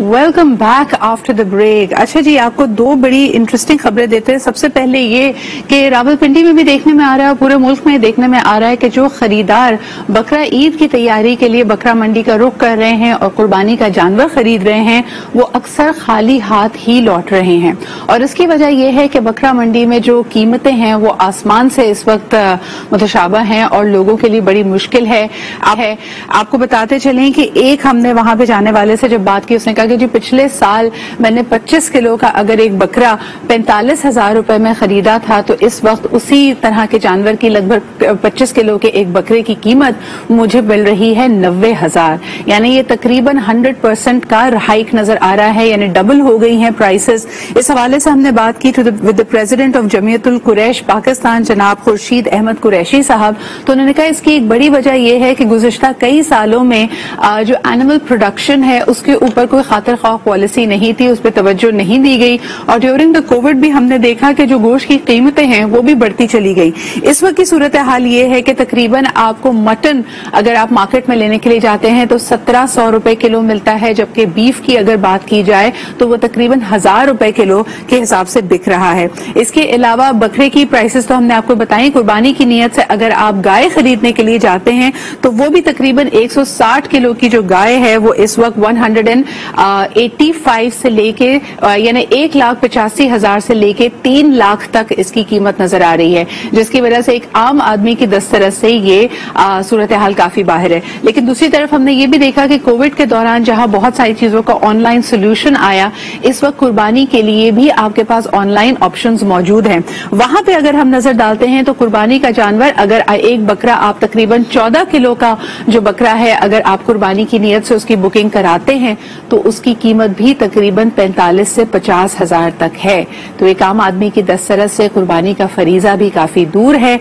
Welcome back after the break. अच्छा जी, आपको दो बड़ी इंटरेस्टिंग खबरें देते हैं। सबसे पहले ये कि रावलपिंडी में भी देखने में आ रहा है, पूरे मुल्क में देखने में आ रहा है कि जो खरीदार बकरा ईद की तैयारी के लिए बकरा मंडी का रुख कर रहे हैं और कुर्बानी का जानवर खरीद रहे हैं, वो अक्सर खाली हाथ ही लौट रहे हैं। और इसकी वजह यह है कि बकरा मंडी में जो कीमतें हैं वो आसमान से इस वक्त मुतशाबा हैं और लोगों के लिए बड़ी मुश्किल है। आपको बताते चलें कि एक हमने वहां पे जाने वाले से जब बात की, उसने कहा कि जी पिछले साल मैंने 25 किलो का अगर एक बकरा 45,000 रुपए में खरीदा था, तो इस वक्त उसी तरह के जानवर की लगभग 25 किलो के एक बकरे की कीमत मुझे मिल रही है 90,000। यानी ये तकरीबन 100% का हाइक नजर आ रहा है, यानी डबल हो गई हैं प्राइसेस। इस हवाले से हमने बात की with the president of Jamiatul Quraish Pakistan जनाब खुर्शीद अहमद कुरैशी साहब। तो उन्होंने कहा इसकी एक बड़ी वजह यह है कि गुज़िश्ता कई सालों में जो एनिमल प्रोडक्शन है उसके ऊपर कोई खातिर ख्वाह पॉलिसी नहीं थी, उस पर तवज्जो नहीं दी गई। और ड्यूरिंग द कोविड भी हमने देखा कि जो गोश्त की कीमतें हैं वो भी बढ़ती चली गई। इस वक्त की सूरत हाल ये है कि तकरीबन आपको मटन अगर आप मार्केट में लेने के लिए जाते हैं तो 1700 रुपए किलो मिलता है, जबकि बीफ की अगर बात की जाए तो वो तकरीबन 1000 रुपए किलो के हिसाब से बिक रहा है। इसके अलावा बकरे की प्राइसेस तो हमने आपको बताई। कुर्बानी की नीयत से अगर आप गाय खरीदने के लिए जाते हैं तो वो भी तकरीबन 160 किलो की जो गाय है वो इस वक्त 185 से लेके यानी 1,85,000 से लेके 3 लाख तक इसकी कीमत नजर आ रही है, जिसकी वजह से एक आम आदमी की दस्तरस से ये सूरत हाल काफी बाहर है। लेकिन दूसरी तरफ हमने ये भी देखा कि कोविड के दौरान जहां बहुत सारी चीजों का ऑनलाइन सोल्यूशन आया, इस वक्त कुर्बानी के लिए भी आपके पास ऑनलाइन ऑप्शंस मौजूद हैं। वहां पे अगर हम नजर डालते हैं तो कुर्बानी का जानवर अगर एक बकरा आप तकरीबन 14 किलो का जो बकरा है अगर आप कुर्बानी की नीयत से उसकी बुकिंग कराते हैं तो उसकी कीमत भी तकरीबन 45 से 50,000 तक है। तो एक आम आदमी की दस्तरस से कुर्बानी का फरीजा भी काफी दूर है।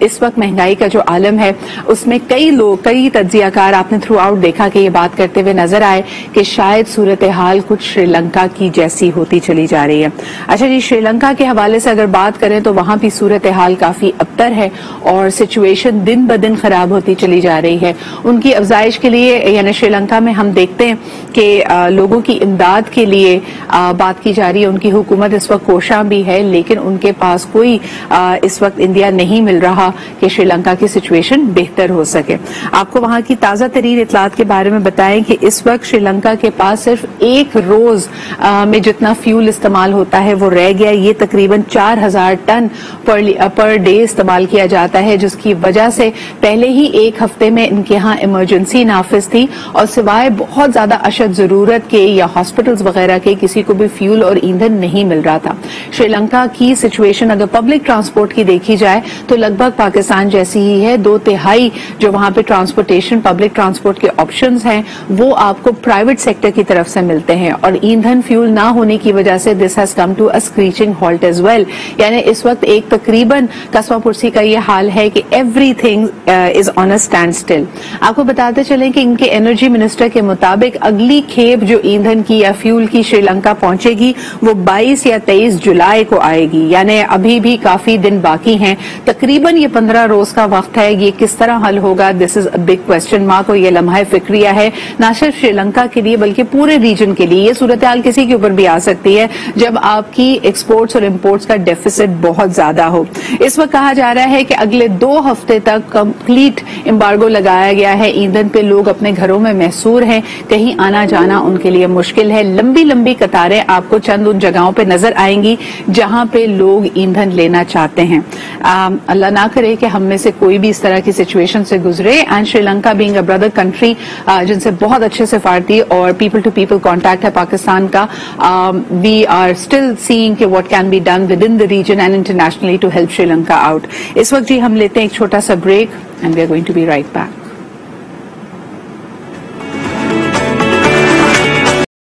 इस वक्त महंगाई का जो आलम है उसमें कई तज्जियाकार आपने थ्रू आउट देखा कि ये बात करते हुए नजर आए कि शायद सूरत हाल कुछ श्रीलंका की जैसी होती चली जा रही है। अच्छा जी, श्रीलंका के हवाले से अगर बात करें तो वहां भी सूरत हाल काफी अबतर है और सिचुएशन दिन ब दिन खराब होती चली जा रही है। उनकी अफजाइश के लिए यानी श्रीलंका में हम देखते हैं कि लोगों की इमदाद के लिए बात की जा रही है। उनकी हुकूमत इस वक्त कोशा भी है, लेकिन उनके पास कोई इस वक्त इंदिया नहीं मिल रहा कि श्रीलंका की सिचुएशन बेहतर हो सके। आपको वहां की ताजा तरीन इतलात के बारे में बताएं कि इस वक्त श्रीलंका के पास सिर्फ एक रोज में जितना फ्यूल इस्तेमाल होता है वो रह गया। ये तकरीबन 4000 टन पर डे इस्तेमाल किया जाता है, जिसकी वजह से पहले ही एक हफ्ते में इनके यहाँ इमरजेंसी नाफिज थी और सिवाय बहुत ज्यादा अशद जरूरत के या हॉस्पिटल्स वगैरह के किसी को भी फ्यूल और ईंधन नहीं मिल रहा था। श्रीलंका की सिचुएशन अगर पब्लिक ट्रांसपोर्ट की देखी जाए तो लगभग पाकिस्तान जैसी ही है। 2/3 जो वहां पे ट्रांसपोर्टेशन पब्लिक ट्रांसपोर्ट के ऑप्शंस हैं वो आपको प्राइवेट सेक्टर की तरफ से मिलते हैं और ईंधन फ्यूल ना होने की वजह से this has come to a screeching halt as well. यानी इस वक्त एक तकरीबन कस्बा पुरसी का ये हाल है कि everything is on a stand still. आपको बताते चलें कि इनके एनर्जी मिनिस्टर के मुताबिक अगली खेप जो ईंधन की या फ्यूल की श्रीलंका पहुंचेगी वो 22 या 23 जुलाई को आएगी। यानी अभी भी काफी दिन बाकी हैं, तकरीबन ये 15 रोज का वक्त है। ये किस तरह हल होगा, this is a big question mark. और ये लम्हा फिक्रिया है ना सिर्फ श्रीलंका के लिए बल्कि पूरे रीजन के लिए। ये सूरत हाल किसी के ऊपर भी आ सकती है जब आपकी एक्सपोर्ट्स और इम्पोर्ट्स का डेफिसिट बहुत ज्यादा हो। इस वक्त कहा जा रहा है कि अगले 2 हफ्ते तक कंप्लीट एम्बार्गो लगाया गया है ईंधन पे। लोग अपने घरों में महसूर हैं, कहीं आना जाना उनके लिए मुश्किल है। लंबी लंबी कतारें आपको चंद उन जगहों पे नजर आएंगी जहां पे लोग ईंधन लेना चाहते हैं। अल्लाह ना करे कि हम में से कोई भी इस तरह की सिचुएशन से गुजरे। And Sri Lanka being a brother country जिनसे बहुत अच्छे सफारती और पीपल टू पीपल कॉन्टैक्ट है पाकिस्तान का, वी आर स्टिल सीइंग कि what can be done within the region and internationally to help Sri Lanka out. इस वक्त जी हम लेते हैं एक छोटा सा break and we are going to be right back.